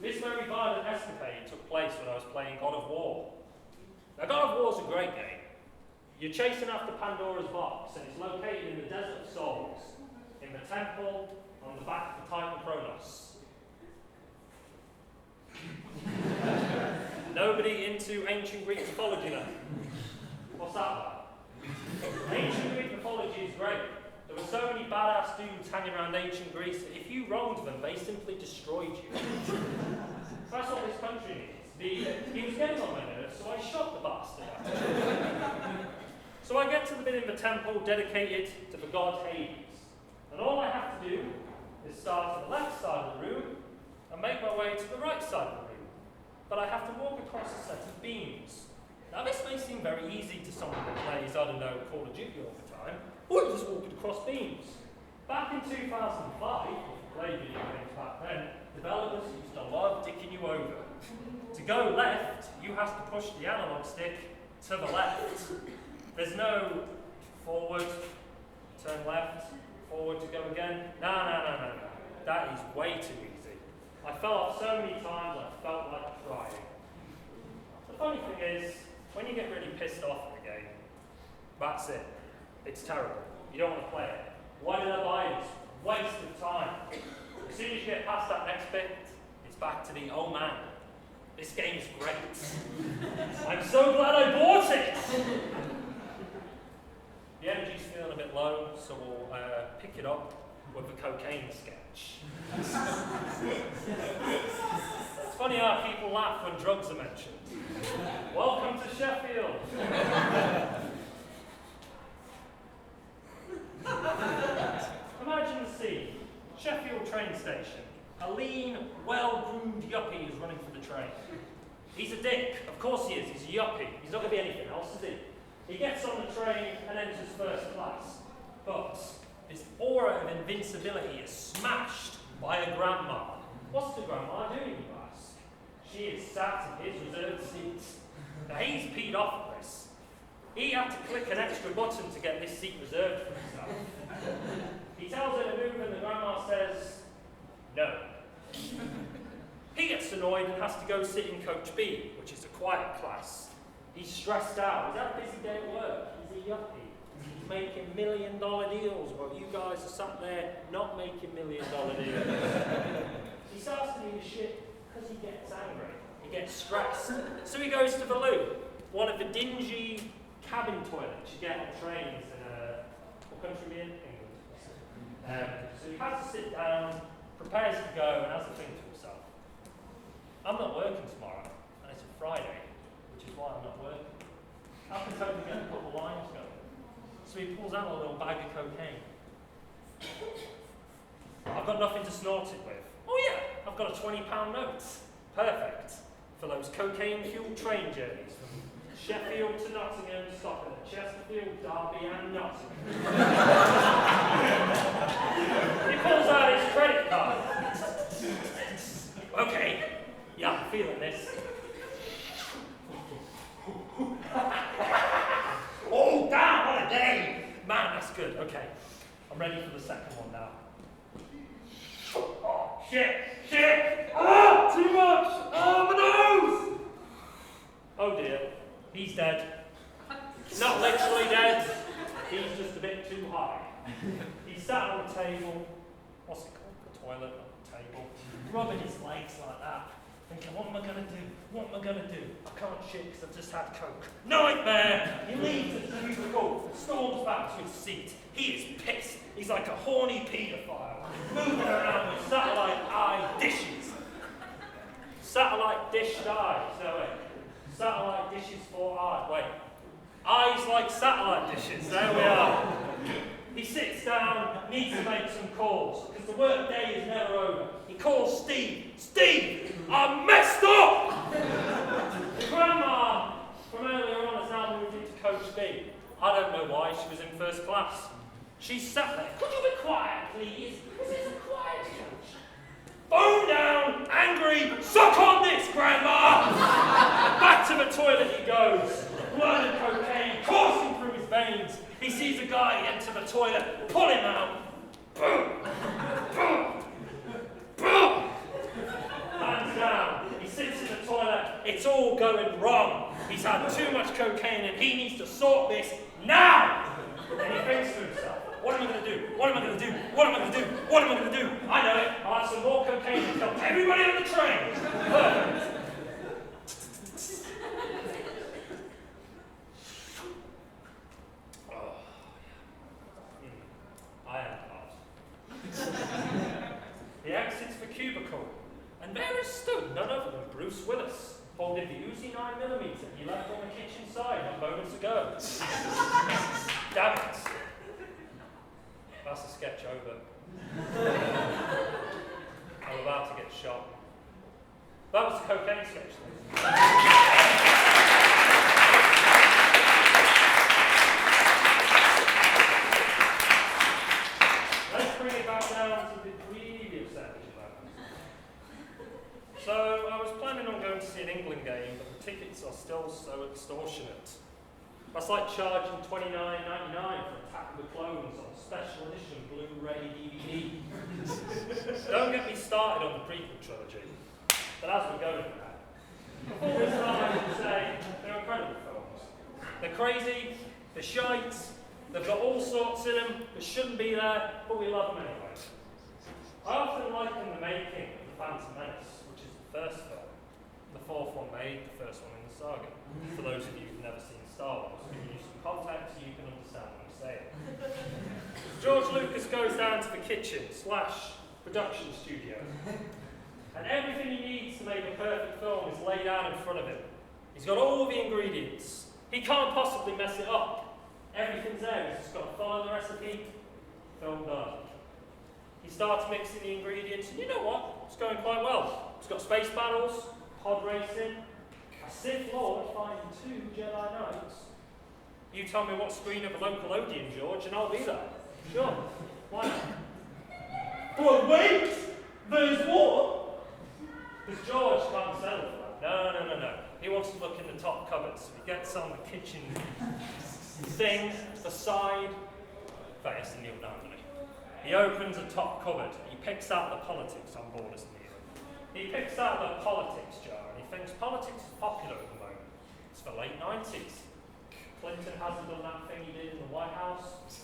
This very violent escapade took place when I was playing God of War. Now, God of War's a great game. You're chasing after Pandora's box, and it's located in the Desert of Souls, in the temple on the back of the Titan Kronos. Nobody into ancient Greek mythology now? What's that about? Ancient Greek mythology is great. There were so many badass dudes hanging around ancient Greece that if you wronged them, they simply destroyed you. That's what this country needs. He was getting on my nerves, so I shot the bastard. So I get to the bit in the temple dedicated to the god Hades. And all I have to do is start at the left side of the room and make my way to the right side of the room. But I have to walk across a set of beams. Now this may seem very easy to someone that plays, I don't know, Call of Duty all the time, or just walking across beams. Back in 2005, if you played video games back then, developers used to love dicking you over. To go left, you have to push the analog stick to the left. There's no forward, turn left, forward to go again. No. That is way too easy. I fell off so many times I felt like crying. The funny thing is, when you get really pissed off at the game, that's it. It's terrible. You don't want to play it. Why did I buy it? Waste of time. As soon as you get past that next bit, it's back to the, oh man, this game is great. I'm so glad I bought it! The energy's feeling a bit low, so we'll pick it up with the cocaine sketch. It's funny how people laugh when drugs are mentioned. Welcome to Sheffield. Imagine the scene. Sheffield train station. A lean, well-groomed yuppie is running for the train. He's a dick. Of course he is. He's a yuppie. He's not going to be anything else, is he? He gets on the train and enters first class. But this aura of invincibility is smashed by a grandma. What's the grandma doing, you ask? She is sat in his reserved seat. Now he's peed off at this. He had to click an extra button to get this seat reserved for himself. He tells her to move and the grandma says, no. He gets annoyed and has to go sit in coach B, which is a quiet class. He's stressed out. He's had a busy day at work. He's a yuppie. He's making $1 million deals while you guys are sat there not making $1 million deals. He starts to do the shit because he gets angry. He gets stressed. So he goes to the loo, one of the dingy cabin toilets you get on trains in what country are we in? England. So he has to sit down, prepares to go, and has to think to himself, I'm not working tomorrow, and it's a Friday, which is why I'm not working. How can I get a couple of lines going? So he pulls out a little bag of cocaine. I've got nothing to snort it with. Oh yeah, I've got a £20 note. Perfect. For those cocaine-fueled train journeys from Sheffield to Nottingham, stopping at Chesterfield, Derby and Nottingham. He pulls out his credit card. Okay, yeah, I'm feeling this. Oh, damn, what a day! Man, that's good. Okay, I'm ready for the second one now. Oh, shit! Ah, too much! Oh, my nose! Oh dear, he's dead. Not literally dead, he's just a bit too high. He's sat on the table, what's it called? The toilet, not the table. Rubbing his legs like that. Thinking, what am I gonna do? What am I gonna do? I can't shit because I've just had coke. Nightmare! He leaves the cubicle, storms back to his seat. He is pissed. He's like a horny paedophile, moving around with satellite eye dishes. Satellite dished eyes, no wait. Satellite dishes for eyes, wait. Eyes like satellite dishes, there we are. He sits down, needs to make some calls, because the work day is never over. He calls Steve. Steve, I'm messed up! The grandma from earlier on has now moved into Coach B. I don't know why she was in first class. She's sat there. Could you be quiet, please? This is a quiet coach. Phone down, angry, suck on this, grandma! Back to the toilet he goes. Blood and cocaine coursing through his veins. He sees a guy enter the toilet, pull him out. Boom! Boom! Boom! Hands down. He sits in the toilet. It's all going wrong. He's had too much cocaine and he needs to sort this now! And he thinks to himself, what am I going to do? What am I going to do? What am I going to do? What am I going to do? I know it. I'll have some more cocaine and kill everybody on the train. Perfect. I am hard. He exits the cubicle, and there is stood none other than Bruce Willis, holding the Uzi 9mm he left on the kitchen side not moments ago. Damn it. That's the sketch over. I'm about to get shot. That was the cocaine sketch. Let's game, but the tickets are still so extortionate. That's like charging $29.99 for Attack of the Clones on special edition Blu-ray DVD. Don't get me started on the prequel trilogy, but as we're going there, before we start, I should say they're incredible films. They're crazy, they're shite, they've got all sorts in them that shouldn't be there, but we love them anyway. I often liken the making of The Phantom Menace, which is the first film, the fourth one made, the first one in the saga. For those of you who've never seen Star Wars, give you some context so you can understand what I'm saying. George Lucas goes down to the kitchen / production studio, and everything he needs to make a perfect film is laid out in front of him. He's got all the ingredients. He can't possibly mess it up. Everything's there. He's just got to follow the recipe. Film done. He starts mixing the ingredients, and you know what? It's going quite well. It's got space battles, pod racing, a Sith Lord fighting 2 Jedi Knights. You tell me what screen of a local Odeon, George, and I'll be there. Sure. Why not? But wait! There's more! Because George can't settle for that. No. He wants to look in the top cupboards. So he gets on the kitchen thing, the side. In fact, he has to kneel down, doesn't he? He opens a top cupboard. He picks out the politics on board as kneeling. He picks out the politics jar, and he thinks politics is popular at the moment. It's the late 90s. Clinton hasn't done that thing he did in the White House.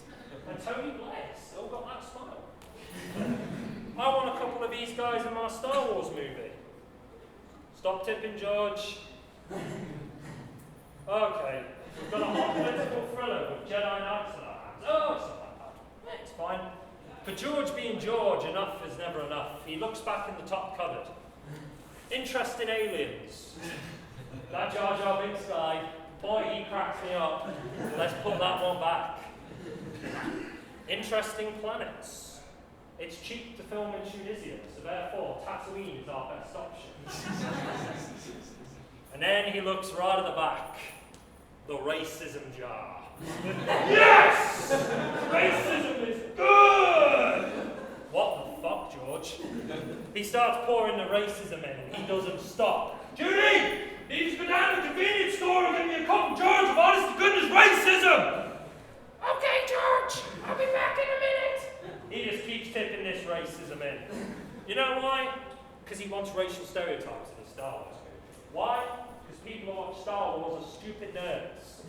And Tony Blair still got that smile. I want a couple of these guys in my Star Wars movie. Stop tipping, George. Okay, we've got a hot political thriller with Jedi Knights in our hands. Oh, it's not that bad. It's fine. For George being George, enough is never enough. He looks back in the top cupboard. Interesting aliens. That Jar Jar Binks guy, boy, he cracks me up. Let's put that one back. Interesting planets. It's cheap to film in Tunisia, so therefore Tatooine is our best option. And then he looks right at the back. The racism jar. Yes! Racism is good! What the fuck, George? He starts pouring the racism in and he doesn't stop. Judy! Need to go down to the convenience store and get me a cup of George of honest to goodness racism! Okay, George! I'll be back in a minute! He just keeps tipping this racism in. You know why? Because he wants racial stereotypes in his Star Wars movie. Why? Because people who watch Star Wars are stupid nerds.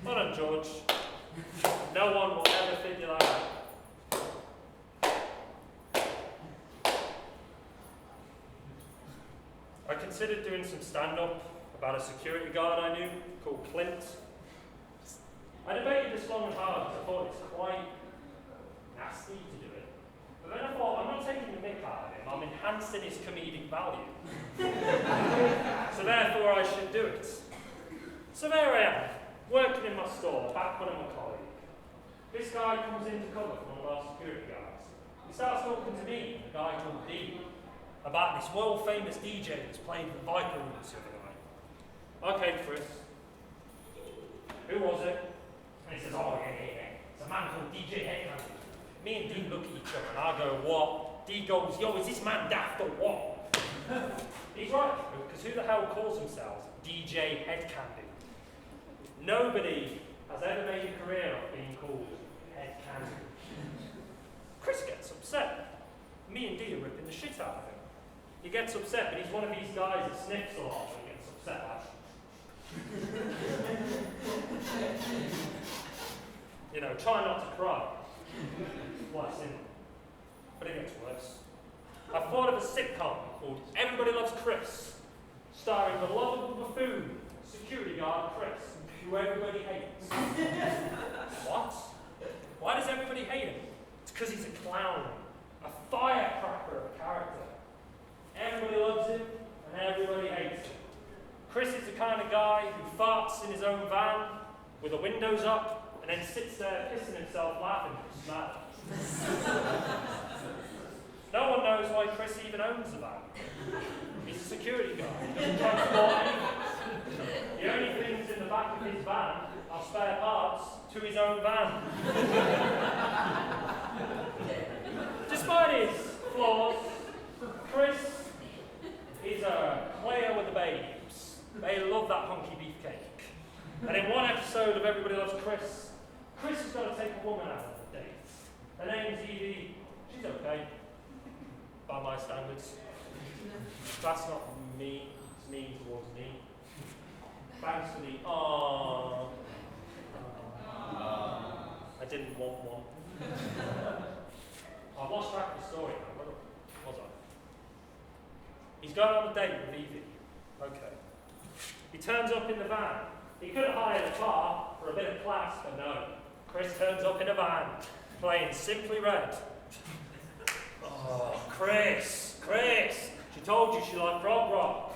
Hold on, George. No one will ever figure that out. I considered doing some stand-up about a security guard I knew called Clint. I debated this long and hard because I thought it's quite nasty to do it. But then I thought, I'm not taking the mick out of him, I'm enhancing his comedic value. So therefore I should do it. So there I am, working in my store, back when I'm a colleague. This guy comes in to cover for one of our security guards. He starts talking to me, a guy called D, about this world-famous DJ that's playing the Viper Rooms the other night. Okay, Chris. Who was it? And he says, oh, yeah. It's a man called DJ Headman. Me and D look at each other and I go, what? D goes, yo, is this man daft or what? He's right, because who the hell calls themselves DJ Headcandy? Nobody has ever made a career of being called Headcandy. Chris gets upset. Me and D are ripping the shit out of him. He gets upset, but he's one of these guys that sniffs a lot when he gets upset. You know, try not to cry. Bless him. But it gets worse. I thought of a sitcom called Everybody Loves Chris, starring the lovable buffoon, security guard Chris, who everybody hates. What? Why does everybody hate him? It's because he's a clown, a firecracker of a character. Everybody loves him, and everybody hates him. Chris is the kind of guy who farts in his own van, with the windows up, and then sits there pissing himself laughing and smiling. No one knows why Chris even owns a van. He's a security guard. He doesn't transport anything. The only things in the back of his van are spare parts to his own van. Despite his flaws, Chris is a player with the babes. They love that hunky beefcake. And in one episode of Everybody Loves Chris, Chris has got to take a woman out on a date. Her name's Evie. She's okay, by my standards. That's not mean. It's mean towards me. Thanks for the aww. I didn't want one. I've lost track of the story now. Where was I? He's going on a date with Evie. Okay. He turns up in the van. He could have hired a car for a bit of class, but no. Chris turns up in a van, playing Simply Red. Oh, Chris. She told you she liked prog rock.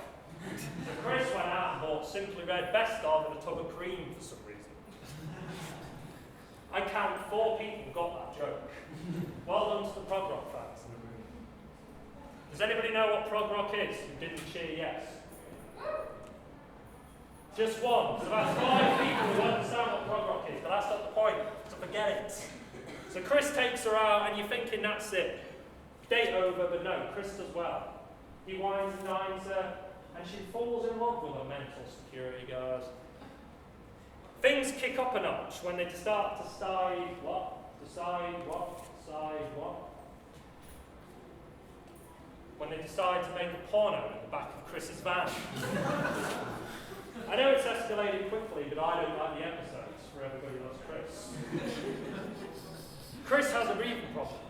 So Chris went out and bought Simply Red Best of and a tub of cream for some reason. I count 4 people got that joke. Well done to the prog rock fans in the room. Does anybody know what prog rock is who didn't cheer yes? Just one. There's about 5 people who understand what prog rock is, but that's not the point, so forget it. So Chris takes her out and you're thinking that's it. Date over, but no, Chris does well. He wines and dines her, and she falls in love with a mental security guard. Things kick up a notch when they start to decide what? When they decide to make a porno in the back of Chris's van. I know it's escalated quickly, but I don't like the episodes for Everybody Loves Chris. Chris has a breathing problem.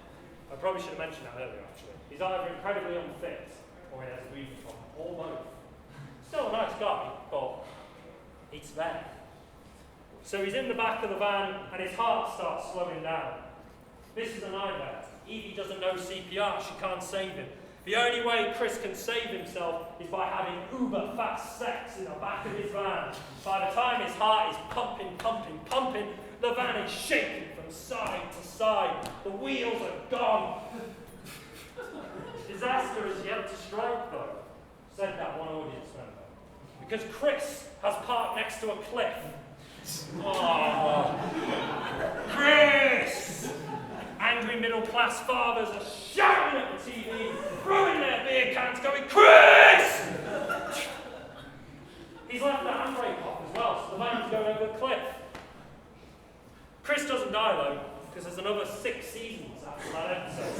I probably should have mentioned that earlier, actually. He's either incredibly unfit or he has a breathing problem, or both. Still a nice guy, but it's there. So he's in the back of the van and his heart starts slowing down. This is a nightmare. Evie doesn't know CPR, she can't save him. The only way Chris can save himself is by having uber fast sex in the back of his van. By the time his heart is pumping, the van is shaking from side to side. The wheels are gone. Disaster is yet to strike, though, said that one audience member. Because Chris has parked next to a cliff. Oh, Chris! Angry middle-class fathers are shouting at the TV, throwing their beer cans, going, Chris! He's left the handbrake off as well, so the van's going over the cliff. Chris doesn't die, though, because there's another 6 seasons after that episode.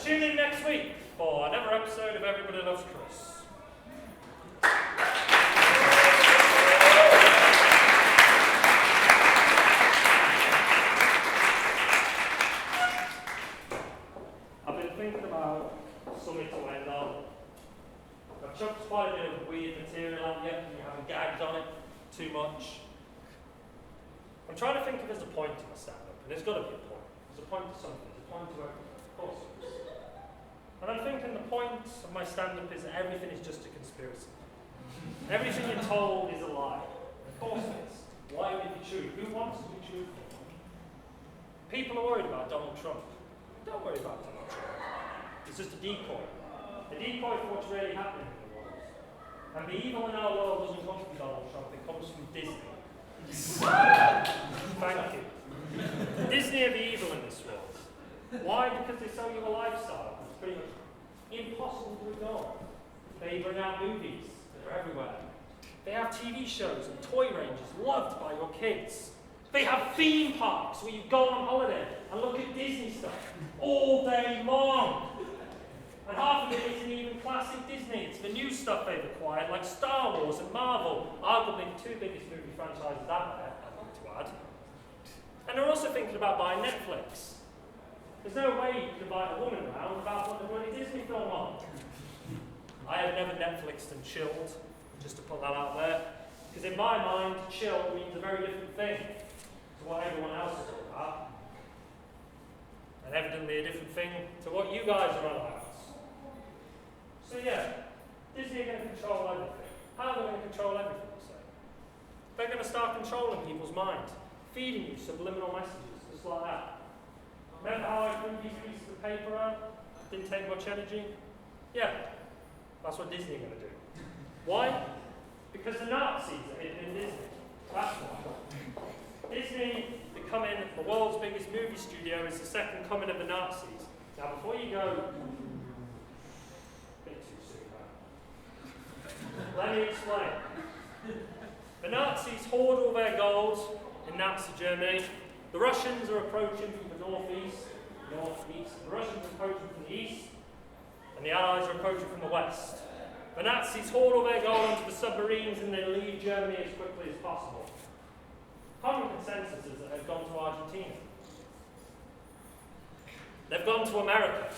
Tune in next week for another episode of Everybody Loves Chris. Something to end on. I've chucked quite a bit of weird material at you, and you haven't gagged on it too much. I'm trying to think if there's a point to my stand-up, and there's got to be a point. There's a point to something, there's a point to everything, of course there is. And I'm thinking the point of my stand-up is that everything is just a conspiracy. Everything you're told is a lie. Of course it is. Why would it be true? Who wants to be truthful? People are worried about Donald Trump. Don't worry about Donald Trump. It's just a decoy. A decoy for what's really happening in the world. And the evil in our world doesn't come from Donald Trump, it comes from Disney. Thank you. Disney are the evil in this world. Why? Because they sell you a lifestyle that's pretty much impossible to ignore. They bring out movies that are everywhere. They have TV shows and toy ranges loved by your kids. They have theme parks where you go on holiday and look at Disney stuff all day long. And half of it isn't even classic Disney. It's the new stuff they've acquired, like Star Wars and Marvel, arguably the 2 biggest movie franchises out there, I'd like to add. And they're also thinking about buying Netflix. There's no way you can buy a woman around without putting a bloody Disney film on. I have never Netflixed and chilled, just to put that out there. Because in my mind, chill means a very different thing to what everyone else is all about. And evidently a different thing to what you guys are on about. So yeah, Disney are going to control everything. How are they going to control everything, you say? They're going to start controlling people's minds, feeding you subliminal messages, just like that. Remember how I threw these pieces of paper out? Didn't take much energy? Yeah, that's what Disney are going to do. Why? Because the Nazis are hidden in Disney. That's why. Disney becoming the world's biggest movie studio is the second coming of the Nazis. Now before you go, Let me explain. The Nazis hoard all their gold in Nazi Germany. The Russians are approaching from the northeast. The Russians are approaching from the east, and the Allies are approaching from the west. The Nazis hoard all their gold onto the submarines and they leave Germany as quickly as possible. Common consensus is that they've gone to Argentina. They've gone to America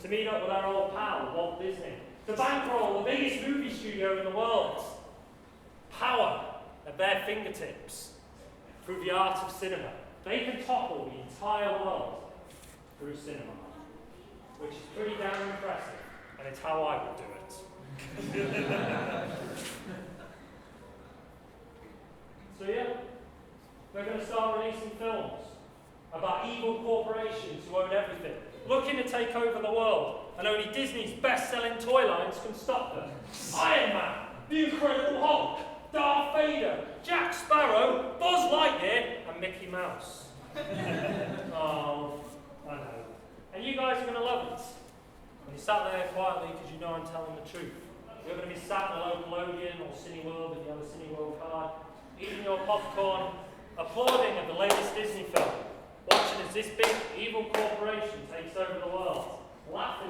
to meet up with our old pal, Walt Disney, to bankroll the biggest movie studio in the world. Power at their fingertips through the art of cinema. They can topple the entire world through cinema, which is pretty damn impressive, and it's how I would do it. So yeah, we're going to start releasing films about evil corporations who own everything, looking to take over the world, and only Disney's best-selling toy lines can stop them. Iron Man, the Incredible Hulk, Darth Vader, Jack Sparrow, Buzz Lightyear, and Mickey Mouse. Oh, I know. And you guys are going to love it. And you sat there quietly because you know I'm telling the truth. You're going to be sat in a local Odeon or Cineworld if you have a Cineworld card, eating your popcorn, applauding at the latest Disney film, watching as this big evil corporation takes over the world, laughing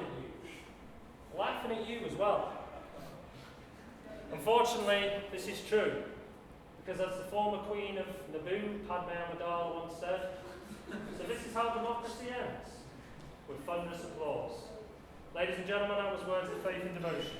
at you as well. Unfortunately, this is true, because as the former Queen of Naboo, Padme Amidala, once said, so this is how democracy ends, with thunderous applause. Ladies and gentlemen, that was Words of Faith and Devotion.